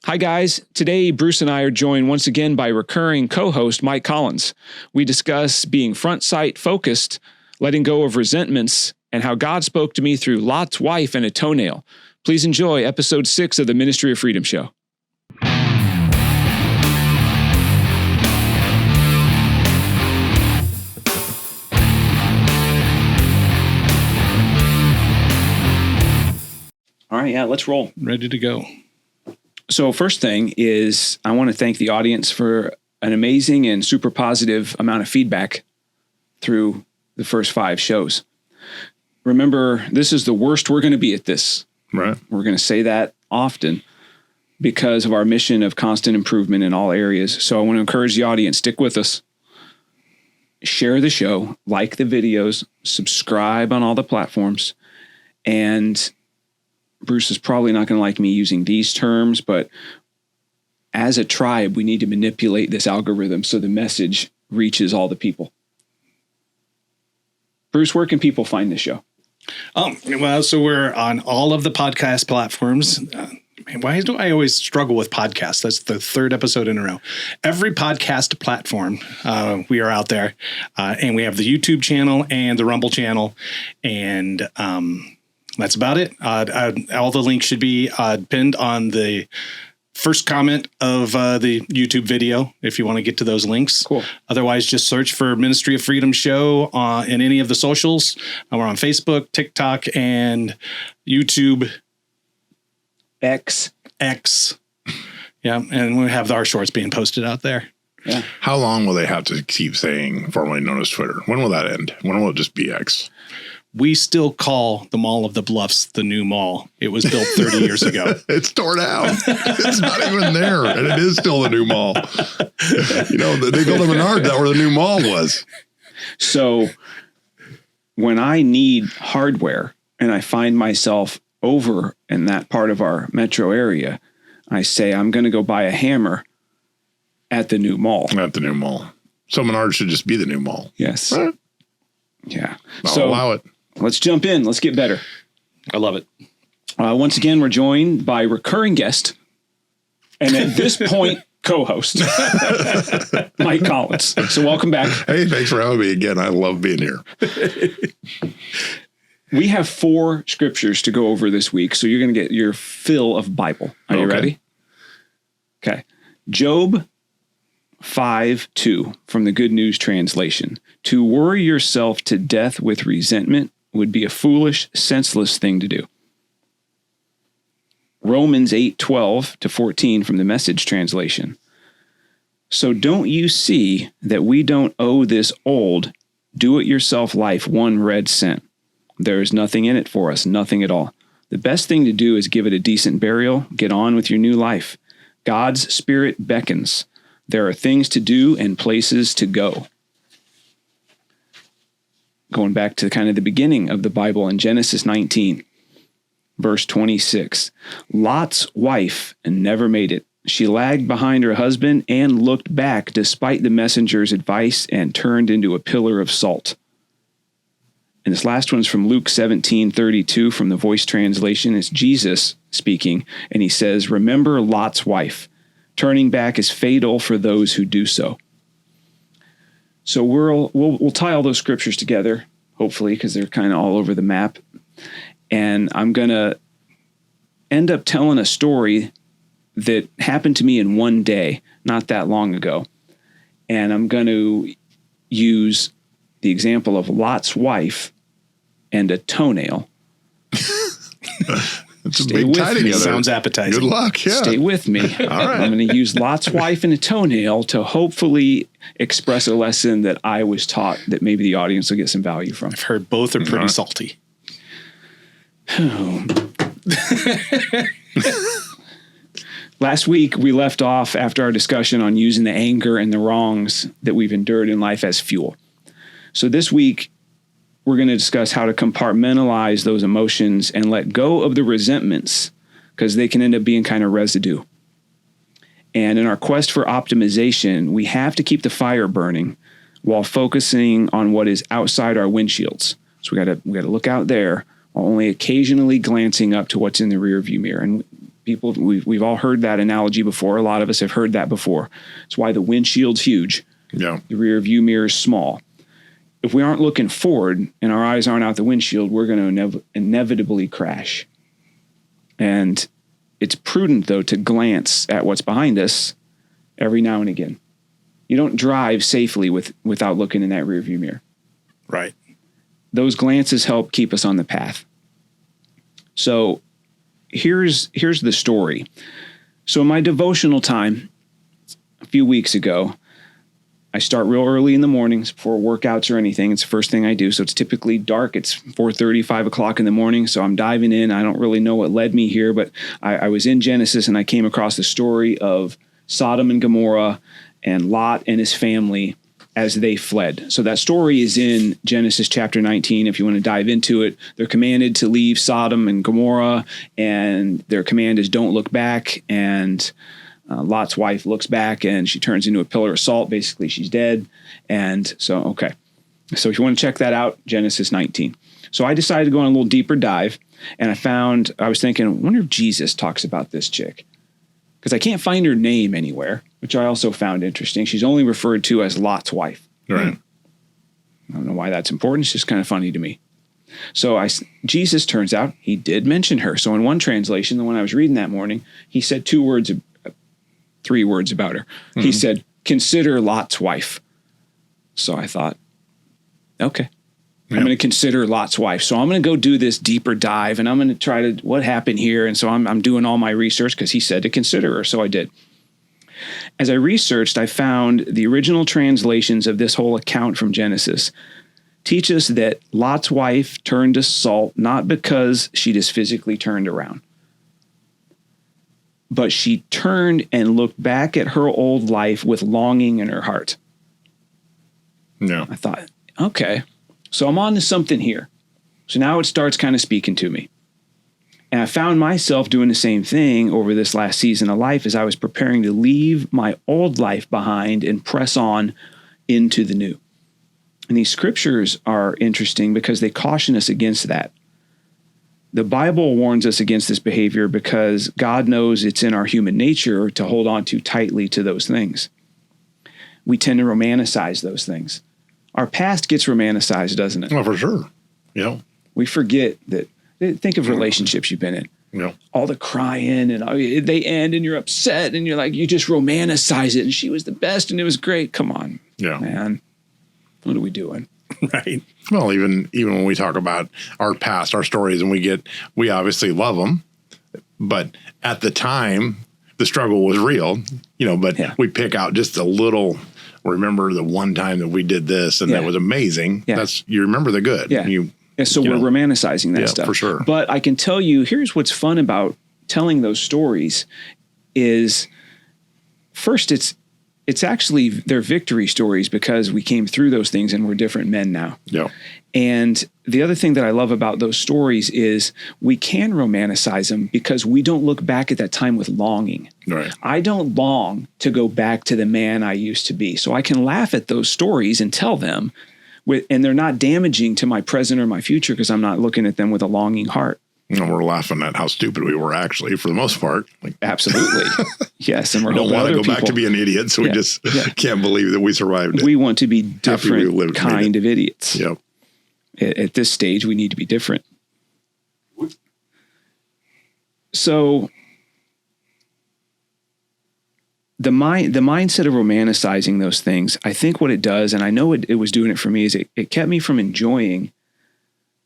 Hi, guys. Today, Bruce and I are joined once again by recurring co-host Mike Collins. We discuss being front sight focused, letting go of resentments, and how God spoke to me through Lot's wife and a toenail. Please enjoy episode 6 of the Ministry of Freedom show. All right, yeah, let's roll. Ready to go. So first thing is I want to thank the audience for an amazing and super positive amount of feedback through the first 5 shows. Remember, this is the worst we're going to be at this. Right. We're going to say that often because of our mission of constant improvement in all areas. So I want to encourage the audience, stick with us. Share the show, like the videos, subscribe on all the platforms, and Bruce is probably not going to like me using these terms, but as a tribe, we need to manipulate this algorithm so the message reaches all the people. Bruce, where can people find this show? So we're on all of the podcast platforms. Why do I always struggle with podcasts? That's the 3rd episode in a row. Every podcast platform, we are out there. And we have the YouTube channel and the Rumble channel. And that's about it. All the links should be pinned on the first comment of the YouTube video if you want to get to those links. Cool. Otherwise, just search for Ministry of Freedom Show in any of the socials. We're on Facebook, TikTok, and YouTube. X. Yeah, and we have our shorts being posted out there. Yeah. How long will they have to keep saying formerly known as Twitter? When will that end? When will it just be X? We still call the Mall of the Bluffs the new mall. It was built 30 years ago. It's torn out. It's not even there. And it is still the new mall. You know, they built a Menards out where the new mall was. So when I need hardware and I find myself over in that part of our metro area, I say, I'm going to go buy a hammer at the new mall. At the new mall. So Menards should just be the new mall. Yes. Right. Yeah. I'll allow it. Let's jump in. Let's get better. I love it. Once again, we're joined by recurring guest, and at this point, co-host, Mike Collins. So welcome back. Hey, thanks for having me again. I love being here. We have 4 scriptures to go over this week, so you're going to get your fill of Bible. Are you ready? Okay. Job 5:2 from the Good News Translation. To worry yourself to death with resentment would be a foolish, senseless thing to do. Romans 8:12-14 from the Message Translation. So don't you see that we don't owe this old, do-it-yourself life 1 red cent? There is nothing in it for us, nothing at all. The best thing to do is give it a decent burial, get on with your new life. God's Spirit beckons. There are things to do and places to go. Going back to kind of the beginning of the Bible in Genesis 19, verse 26. Lot's wife never made it. She lagged behind her husband and looked back despite the messenger's advice and turned into a pillar of salt. And this last one's from Luke 17:32 from the Voice Translation. It's Jesus speaking, and he says, remember Lot's wife. Turning back is fatal for those who do so. So we'll tie all those scriptures together, hopefully, because they're kind of all over the map. And I'm going to end up telling a story that happened to me in one day, not that long ago. And I'm going to use the example of Lot's wife and a toenail. It's a big tie together. Sounds appetizing. Good luck. Yeah. Stay with me. All right. I'm going to use Lot's wife and a toenail to hopefully express a lesson that I was taught that maybe the audience will get some value from. I've heard both are pretty salty. Last week, we left off after our discussion on using the anger and the wrongs that we've endured in life as fuel. So this week, we're going to discuss how to compartmentalize those emotions and let go of the resentments because they can end up being kind of residue. And in our quest for optimization, we have to keep the fire burning while focusing on what is outside our windshields. So we got to look out there while only occasionally glancing up to what's in the rearview mirror. And People, we've all heard that analogy before. A lot of us have heard that before. It's why the windshield's huge. Yeah. The rear view mirror is small. If we aren't looking forward and our eyes aren't out the windshield, we're going to inevitably crash. And it's prudent, though, to glance at what's behind us every now and again. You don't drive safely without looking in that rear view mirror. Right. Those glances help keep us on the path. So here's the story. So in my devotional time a few weeks ago, I start real early in the mornings before workouts or anything. It's the first thing I do. So it's typically dark. It's 4:30, 5 o'clock in the morning. So I'm diving in. I don't really know what led me here, but I was in Genesis and I came across the story of Sodom and Gomorrah and Lot and his family as they fled. So that story is in Genesis chapter 19. If you want to dive into it, they're commanded to leave Sodom and Gomorrah, and their command is don't look back. And Lot's wife looks back and she turns into a pillar of salt. Basically, she's dead. And so, okay. So if you want to check that out, Genesis 19. So I decided to go on a little deeper dive, and I was thinking, I wonder if Jesus talks about this chick, because I can't find her name anywhere, which I also found interesting. She's only referred to as Lot's wife. Right. I don't know why that's important. It's just kind of funny to me. So Jesus, turns out, he did mention her. So in one translation, the one I was reading that morning, he said 3 words about her. Mm-hmm. He said, consider Lot's wife. So I thought, okay, I'm going to consider Lot's wife. So I'm going to go do this deeper dive, and I'm going to try to, what happened here? And so I'm doing all my research because he said to consider her. So I did. As I researched, I found the original translations of this whole account from Genesis teach us that Lot's wife turned to salt not because she just physically turned around, but she turned and looked back at her old life with longing in her heart. Yeah. I thought, okay, so I'm on to something here. So now it starts kind of speaking to me. And I found myself doing the same thing over this last season of life as I was preparing to leave my old life behind and press on into the new. And these scriptures are interesting because they caution us against that. The Bible warns us against this behavior because God knows it's in our human nature to hold on too tightly to those things. We tend to romanticize those things. Our past gets romanticized, doesn't it? Oh, for sure. Yeah. We forget that. Think of relationships you've been in. Yeah. All the crying and they end and you're upset and you're like, you just romanticize it. And she was the best and it was great. Come on, man. What are we doing? Right. Well, even when we talk about our past, our stories, and we obviously love them, but at the time the struggle was real, but we pick out just a little, remember the one time that we did this and that was amazing. Yeah. You remember the good. Yeah. So we're romanticizing that stuff. For sure. But I can tell you, here's what's fun about telling those stories is, first, it's actually they're victory stories because we came through those things and we're different men now. Yeah. And the other thing that I love about those stories is we can romanticize them because we don't look back at that time with longing. Right. I don't long to go back to the man I used to be. So I can laugh at those stories and tell them, and they're not damaging to my present or my future because I'm not looking at them with a longing heart. And we're laughing at how stupid we were actually for the most part. Absolutely. Yes. And we're don't want to go back to being idiots. So we just can't believe that we survived it. We want to be different kind of idiots. Yep. At this stage, we need to be different. So the mindset of romanticizing those things, I think what it does, and I know it was doing it for me, is it kept me from enjoying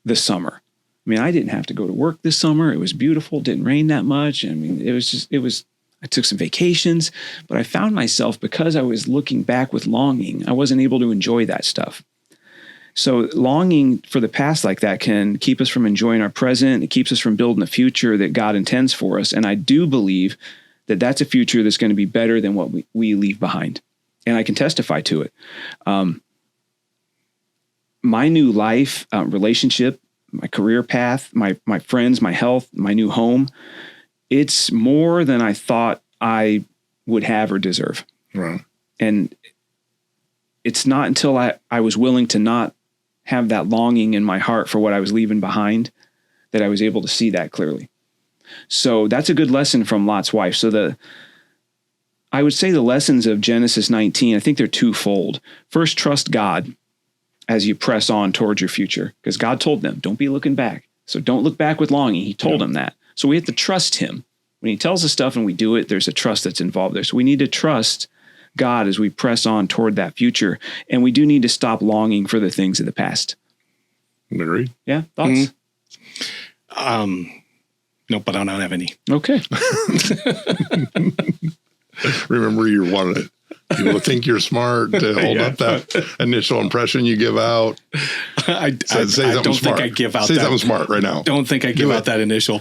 the summer. I mean, I didn't have to go to work this summer. It was beautiful. It didn't rain that much. I mean, I took some vacations, but I found myself, because I was looking back with longing, I wasn't able to enjoy that stuff. So longing for the past like that can keep us from enjoying our present. It keeps us from building the future that God intends for us. And I do believe that that's a future that's going to be better than what we leave behind. And I can testify to it. My new life, relationship, my career path, my friends, my health, my new home, it's more than I thought I would have or deserve. Right. And it's not until I was willing to not have that longing in my heart for what I was leaving behind that I was able to see that clearly. So that's a good lesson from Lot's wife. So I would say the lessons of Genesis 19, I think they're twofold. First, trust God as you press on towards your future, because God told them, don't be looking back. So don't look back with longing. He told them that. So we have to trust him. When he tells us stuff and we do it, there's a trust that's involved there. So we need to trust God as we press on toward that future. And we do need to stop longing for the things of the past. Agreed. Yeah. Thoughts? Nope, but I don't have any. Okay. Remember, you want people to think you're smart, to hold up that initial impression you give out. I don't think I give out. Say something smart right now. Don't think I give out that initial.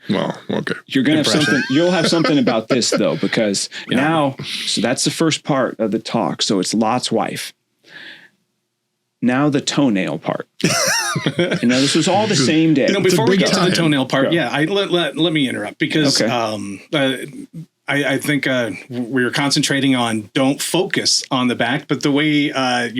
Well, okay. You're going to have something. You'll have something about this though, because now, so that's the first part of the talk. So it's Lot's wife. Now the toenail part. This was all the same day. Before we get to the toenail part, let me interrupt because I think we were concentrating on don't focus on the back, but the way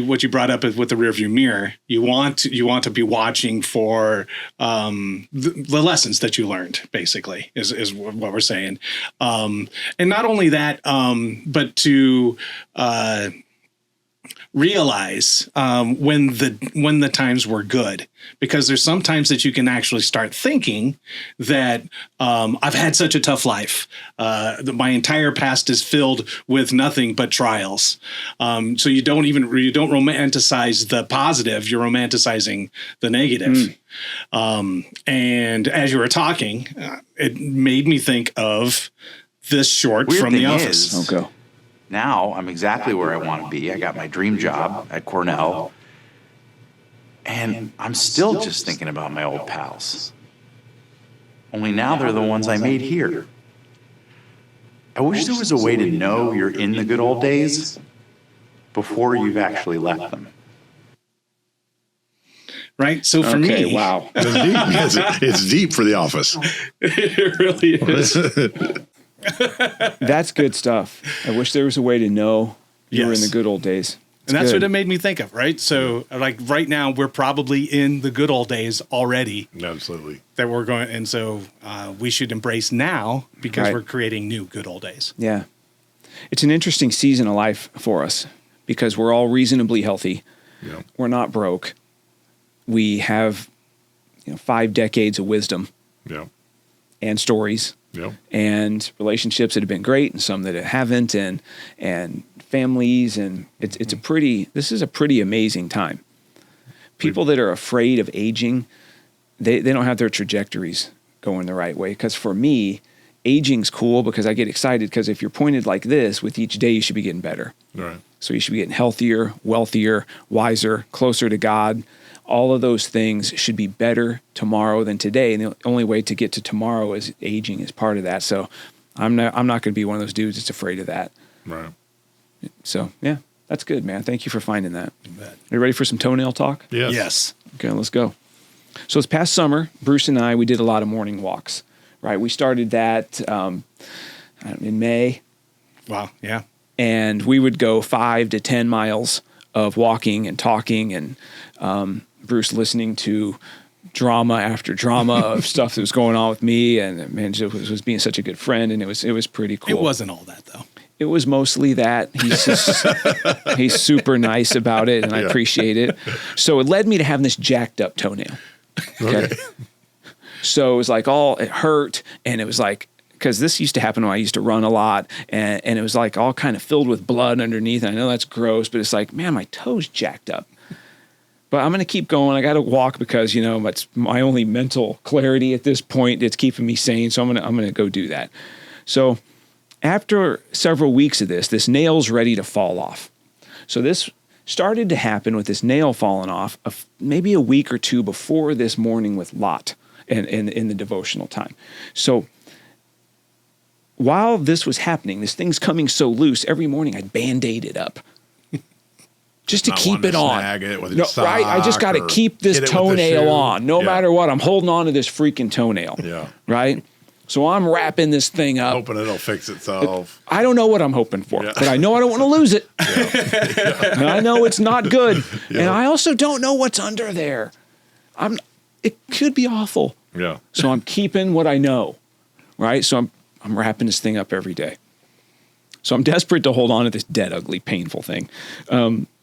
what you brought up is with the rearview mirror, you want to be watching for the lessons that you learned. Basically, is what we're saying, and not only that, but to realize when the times were good, because there's some times that you can actually start thinking that I've had such a tough life, that my entire past is filled with nothing but trials. So you don't romanticize the positive, you're romanticizing the negative. And as you were talking, it made me think of this short from The Office. Okay. Now I'm exactly where I want to be. I got my dream job at Cornell, and I'm still just thinking about my old pals. Only now they're the ones I made here. I wish there was a way to know you're in the good old days before you've actually left them. Right? So for me... Wow. It's deep. Yes, it's deep for The Office. It really is. That's good stuff. I wish there was a way to know you were in the good old days. And that's what it made me think of, right? So like right now, we're probably in the good old days already. Absolutely. That we're going, and so we should embrace now because we're creating new good old days. Yeah. It's an interesting season of life for us because we're all reasonably healthy. Yeah. We're not broke. We have 5 decades of wisdom and stories. Yep. And relationships that have been great and some that haven't, and families, and this is a pretty amazing time. People that are afraid of aging, they don't have their trajectories going the right way. Because for me, aging's cool because I get excited because if you're pointed like this, with each day you should be getting better. Right. So you should be getting healthier, wealthier, wiser, closer to God. All of those things should be better tomorrow than today. And the only way to get to tomorrow is aging is part of that. So I'm not going to be one of those dudes that's afraid of that. Right. So yeah, that's good, man. Thank you for finding that. Are you ready for some toenail talk? Yes. Okay, let's go. So this past summer, Bruce and I, we did a lot of morning walks, right? We started that in May. Wow. Yeah. And we would go 5 to 10 miles of walking and talking, and Bruce listening to drama after drama of stuff that was going on with me, and man, was being such a good friend, and it was pretty cool. It wasn't all that though. It was mostly that. He's super nice about it, and I appreciate it. So it led me to having this jacked up toenail. Okay. So it was like it hurt, and it was like, because this used to happen when I used to run a lot, and it was like all kind of filled with blood underneath. And I know that's gross, but it's like, man, my toe's jacked up. But I'm going to keep going. I got to walk because, it's my only mental clarity at this point. It's keeping me sane. So I'm going to go do that. So after several weeks of this nail's ready to fall off. So this started to happen with this nail falling off maybe a week or two before this morning with Lot in the devotional time. So while this was happening, this thing's coming so loose, every morning I'd Band-Aid it up. Just to keep it on. Right? I just got to keep this toenail on. No matter what, I'm holding on to this freaking toenail. Yeah. Right? So I'm wrapping this thing up. Hoping it'll fix itself. I don't know what I'm hoping for, but I know I don't want to lose it. And I know it's not good. And I also don't know what's under there. it could be awful. Yeah. So I'm keeping what I know, right? So I'm wrapping this thing up every day. So I'm desperate to hold on to this dead, ugly, painful thing,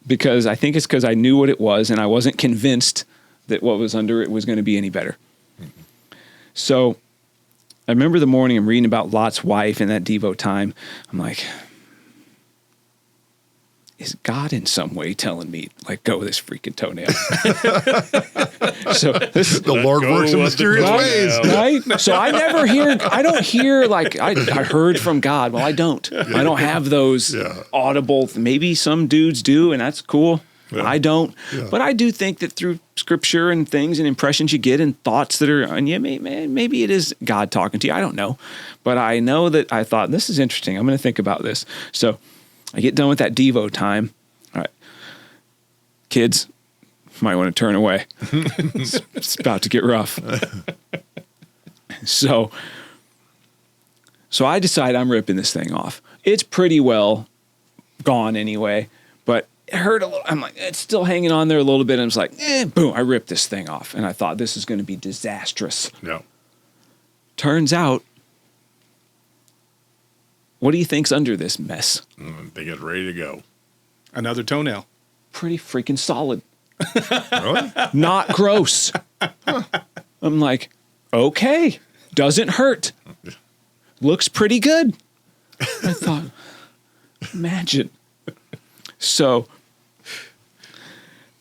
because I think it's because I knew what it was and I wasn't convinced that what was under it was going to be any better. Mm-hmm. So I remember the morning I'm reading about Lot's wife in that Devo time. I'm like, is God in some way telling me, let go of this freaking toenail? So the Lord works in mysterious ways. Right? So I don't hear like, I heard from God. Well, I don't. I don't have those audible, maybe some dudes do, and that's cool. Yeah. I don't. Yeah. But I do think that through scripture and things and impressions you get and thoughts that are, and maybe it is God talking to you. I don't know. But I know that I thought, this is interesting. I'm going to think about this. So I get done with that Devo time. All right. Kids, might want to turn away. It's about to get rough. So I decide I'm ripping this thing off. It's pretty well gone anyway, but it hurt a little. I'm like, it's still hanging on there a little bit. And I was like, boom, I ripped this thing off. And I thought this is going to be disastrous. No. Turns out, what do you think's under this mess? I think it's ready to go. Another toenail. Pretty freaking solid. Really? Not gross. I'm like, okay, doesn't hurt. Looks pretty good. I thought, imagine. So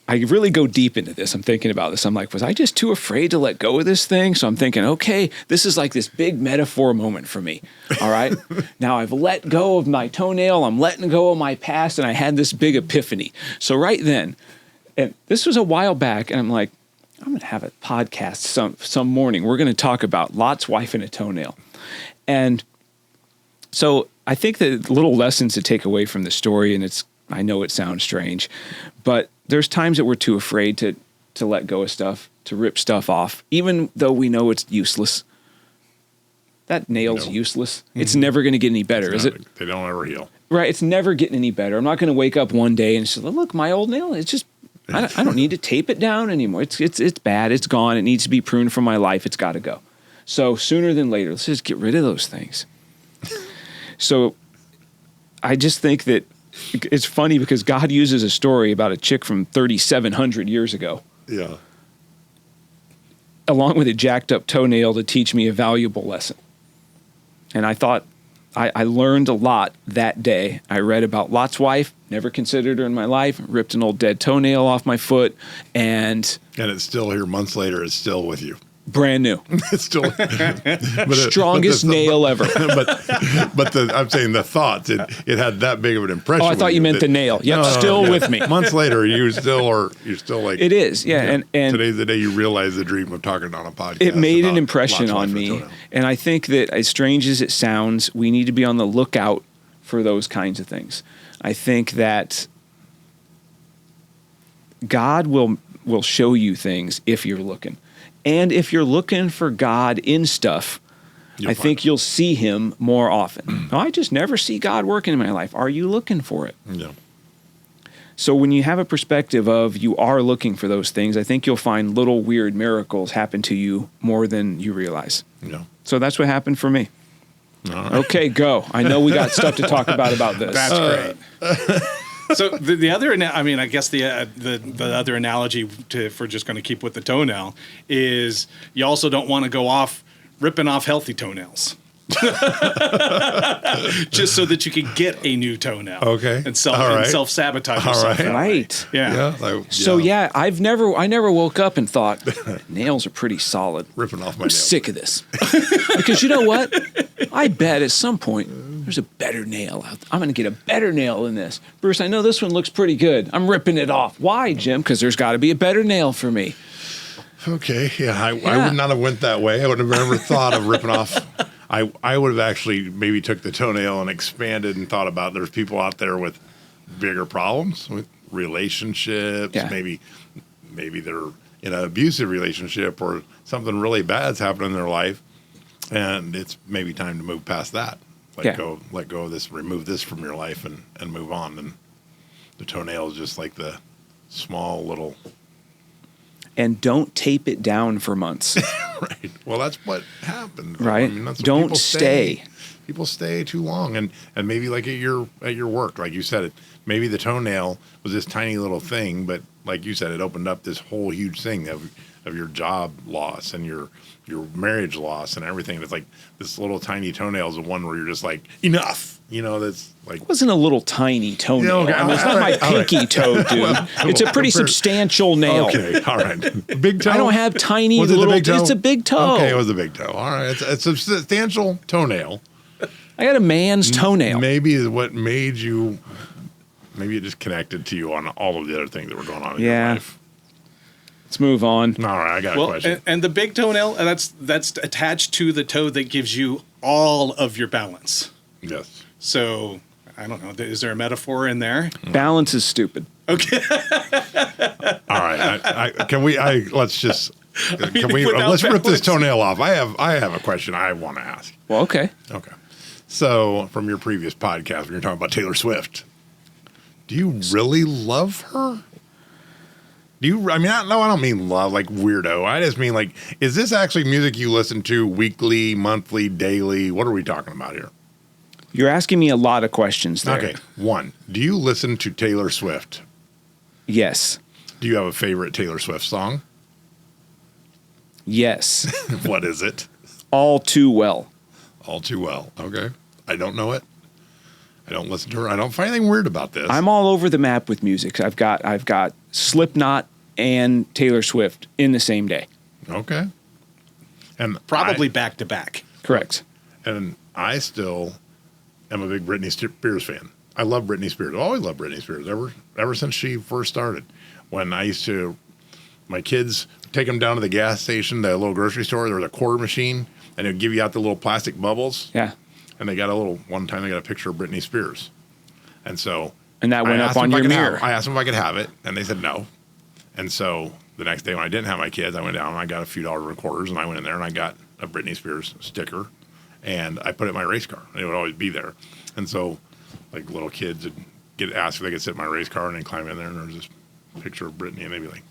I really go deep into this. I'm thinking about this. I'm like, was I just too afraid to let go of this thing? So I'm thinking, okay, this is like this big metaphor moment for me. All right. Now I've let go of my toenail. I'm letting go of my past. And I had this big epiphany. So right then, and this was a while back, and I'm like, I'm going to have a podcast some morning. We're going to talk about Lot's wife and a toenail. And so I think that little lessons to take away from the story, and I know it sounds strange, but there's times that we're too afraid to let go of stuff, to rip stuff off, even though we know it's useless. That nail's useless. Mm-hmm. It's never going to get any better, is it? They don't ever heal. Right. It's never getting any better. I'm not going to wake up one day and say, look, my old nail, it's just, I don't need to tape it down anymore. It's bad. It's gone. It needs to be pruned from my life. It's got to go. So sooner than later, let's just get rid of those things. So I just think that it's funny because God uses a story about a chick from 3,700 years ago. Yeah. Along with a jacked up toenail to teach me a valuable lesson. And I thought I learned a lot that day. I read about Lot's wife, never considered her in my life, ripped an old dead toenail off my foot, and it's still here months later. It's still with you. Brand new. It's still strongest nail ever. But I'm saying the thoughts. It had that big of an impression. Oh, I thought you meant the nail. Yep, no, still with me. Months later, you're still like it is. Yeah, and today's the day you realize the dream of talking on a podcast. It made an impression on me, and I think that as strange as it sounds, we need to be on the lookout for those kinds of things. I think that God will show you things if you're looking. And if you're looking for God in stuff, I think you'll see him more often. No, I just never see God working in my life. Are you looking for it? Yeah. So when you have a perspective of you are looking for those things, I think you'll find little weird miracles happen to you more than you realize. Yeah. So that's what happened for me. All right. Okay, go. I know we got stuff to talk about this. That's great. So the other, I guess the other analogy for just going to keep with the toenail is you also don't want to go off ripping off healthy toenails. Just so that you can get a new toenail. Okay. And self-sabotage yourself. Right. Yeah. I never woke up and thought, nails are pretty solid. Ripping off my I'm nails. sick of this. Because you know what? I bet at some point there's a better nail out there. I'm going to get a better nail than this. Bruce, I know this one looks pretty good. I'm ripping it off. Why, Jim? Because there's got to be a better nail for me. Okay. Yeah. I would not have went that way. I would have never thought of ripping off. I would have actually maybe took the toenail and expanded and thought about there's people out there with bigger problems with relationships. Yeah. Maybe they're in an abusive relationship or something really bad's happened in their life. And it's maybe time to move past that. Let go of this, remove this from your life and move on. And the toenail is just like the small little and don't tape it down for months. Right. Well, that's what happens. Right. I mean, that's what Don't people stay. People stay too long, and maybe like at your work, like you said, maybe the toenail was this tiny little thing, but like you said, it opened up this whole huge thing of your job loss and your marriage loss and everything. It's like this little tiny toenail is the one where you're just like, enough. That's like, It wasn't a little tiny toenail. Yeah, okay. I mean, it's not my pinky toe, dude. Well, it's a pretty substantial nail. okay, all right, big toe. I don't have tiny Was it the little. big toe? It's a big toe. Okay, it was a big toe. All right, it's a substantial toenail. I got a man's toenail. Maybe is what made you. Maybe it just connected to you on all of the other things that were going on in your life. Let's move on. All right, I got a question. And the big toenail, that's attached to the toe that gives you all of your balance. Yes. So I don't know. Is there a metaphor in there? Balance is stupid. Okay. All right. Let's just. Can we? without Let's rip this balance. toenail off. I have a question I want to ask. Well, okay. Okay. So from your previous podcast, when you're talking about Taylor Swift, do you really love her? I don't mean love like weirdo. I just mean like, is this actually music you listen to weekly, monthly, daily? What are we talking about here? You're asking me a lot of questions there. Okay. One, do you listen to Taylor Swift? Yes. Do you have a favorite Taylor Swift song? Yes. What is it? All Too Well. All Too Well. Okay. I don't know it. I don't listen to her. I don't find anything weird about this. I'm all over the map with music. I've got Slipknot and Taylor Swift in the same day. Okay. And Probably back to back. Correct. And I still am a big Britney Spears fan. I love Britney Spears. I've always loved Britney Spears ever since she first started. When I used to, my kids take them down to the gas station, the little grocery store. There was a quarter machine, and it would give you out the little plastic bubbles. Yeah. And they got one time they got a picture of Britney Spears. And so. And that went up on your mirror. I asked them if I could have it, and they said no. And so the next day when I didn't have my kids, I went down and I got a few dollars in quarters, and I went in there and I got a Britney Spears sticker, and I put it in my race car. And it would always be there. And so, like, little kids would get asked if they could sit in my race car, and they'd climb in there, and there was this picture of Britney, and they'd be like,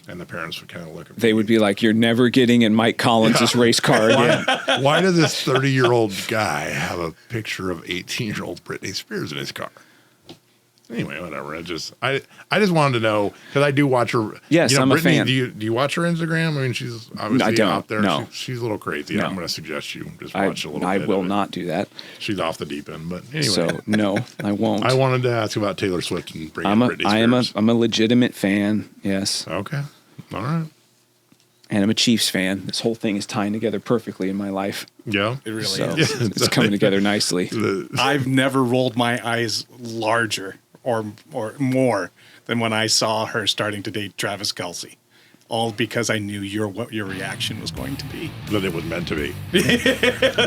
and the parents would kind of look at me. They would be like, "You're never getting in Mike Collins' race car again." Why does this 30-year-old guy have a picture of 18-year-old Britney Spears in his car? Anyway, whatever. I just wanted to know, because I do watch her. Yes, I'm a Britney, fan. Do you watch her Instagram? I mean, she's obviously I don't, out there. no. She's a little crazy. No. I'm going to suggest you just watch a little I bit will of it. not do that. She's off the deep end, but anyway. So no, I won't. I wanted to ask about Taylor Swift and bring in Britney Spears. I'm a legitimate fan. Yes. Okay. All right. And I'm a Chiefs fan. This whole thing is tying together perfectly in my life. Yeah. It really So is. it's coming together nicely. I've never rolled my eyes larger or more than when I saw her starting to date Travis Kelce. All because I knew what your reaction was going to be. That it was meant to be.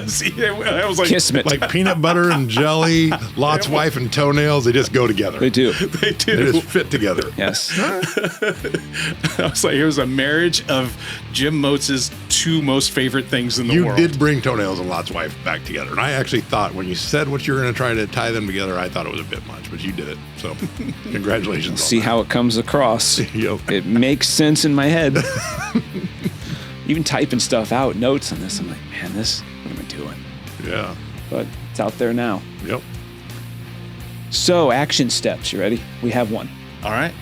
See, I was like, Kismet. Like peanut butter and jelly, Lot's wife and toenails, they just go together. They do. they They do. just fit together. Yes. I was like, it was a marriage of Jim Motz's two most favorite things in the You world. did bring Toenails and Lot's wife back together. And I actually thought when you said what you were going to try to tie them together, I thought it was a bit much, but you did it. So congratulations. See how it comes across. Yep. It makes sense in my head. Even typing stuff out, notes on this, I'm like, man, what am I doing? Yeah. But it's out there now. Yep. So, action steps. You ready? We have one. All right.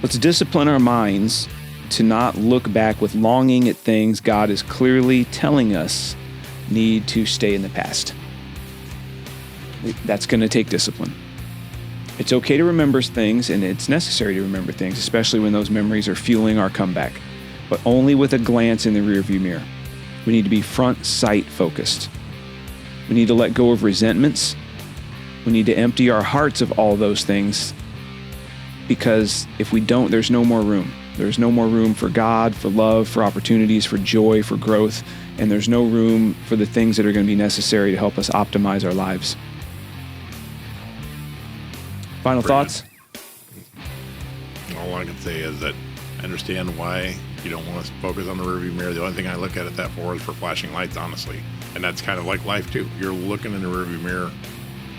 Let's discipline our minds to not look back with longing at things God is clearly telling us need to stay in the past. That's going to take discipline. It's okay to remember things, and it's necessary to remember things, especially when those memories are fueling our comeback, but only with a glance in the rearview mirror. We need to be front sight focused. We need to let go of resentments. We need to empty our hearts of all those things, because if we don't, there's no more room. There's no more room for God, for love, for opportunities, for joy, for growth, and there's no room for the things that are going to be necessary to help us optimize our lives. Final thoughts? All I can say is that I understand why you don't want to focus on the rearview mirror. The only thing I look at it that for is for flashing lights, honestly. And that's kind of like life, too. You're looking in the rearview mirror,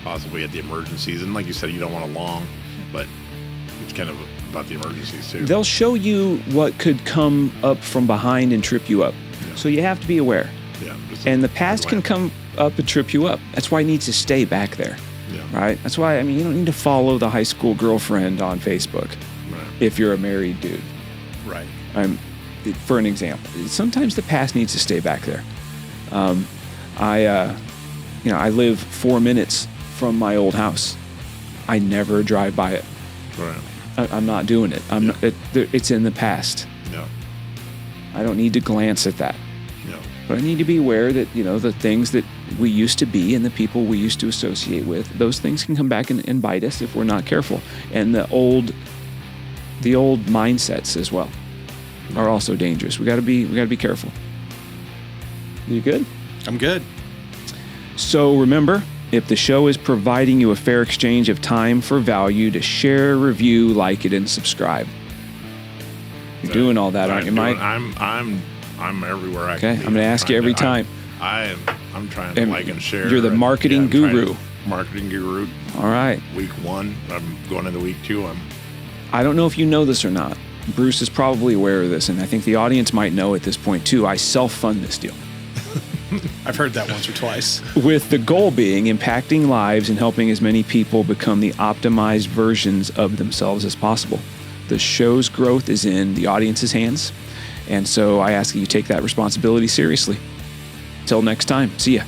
possibly at the emergencies. And like you said, you don't want to long, but it's kind of about the emergencies too. They'll show you what could come up from behind and trip you up. Yeah. So you have to be aware. Yeah. And the past can come up and trip you up. That's why it needs to stay back there. Yeah. Right? That's why, I mean, you don't need to follow the high school girlfriend on Facebook Right. if you're a married dude. Right. For an example, sometimes the past needs to stay back there. I live 4 minutes from my old house. I never drive by it. Right. I'm not doing it. It's in the past. No. I don't need to glance at that. No. But I need to be aware that, the things that we used to be and the people we used to associate with, those things can come back and bite us if we're not careful. And the old mindsets as well are also dangerous. We got to be careful. You good? I'm good. So remember, if the show is providing you a fair exchange of time for value, to share, review, like it, and subscribe. You're doing all that, aren't you, Mike? I'm everywhere I Okay, can be. I'm going to ask you every time. I'm trying to like and share. You're the marketing guru. Marketing guru. All right. Week 1. I'm going into week 2. I don't know if you know this or not. Bruce is probably aware of this, and I think the audience might know at this point too. I self-fund this deal. I've heard that once or twice. With the goal being impacting lives and helping as many people become the optimized versions of themselves as possible. The show's growth is in the audience's hands, and so I ask that you take that responsibility seriously. Till next time, see ya.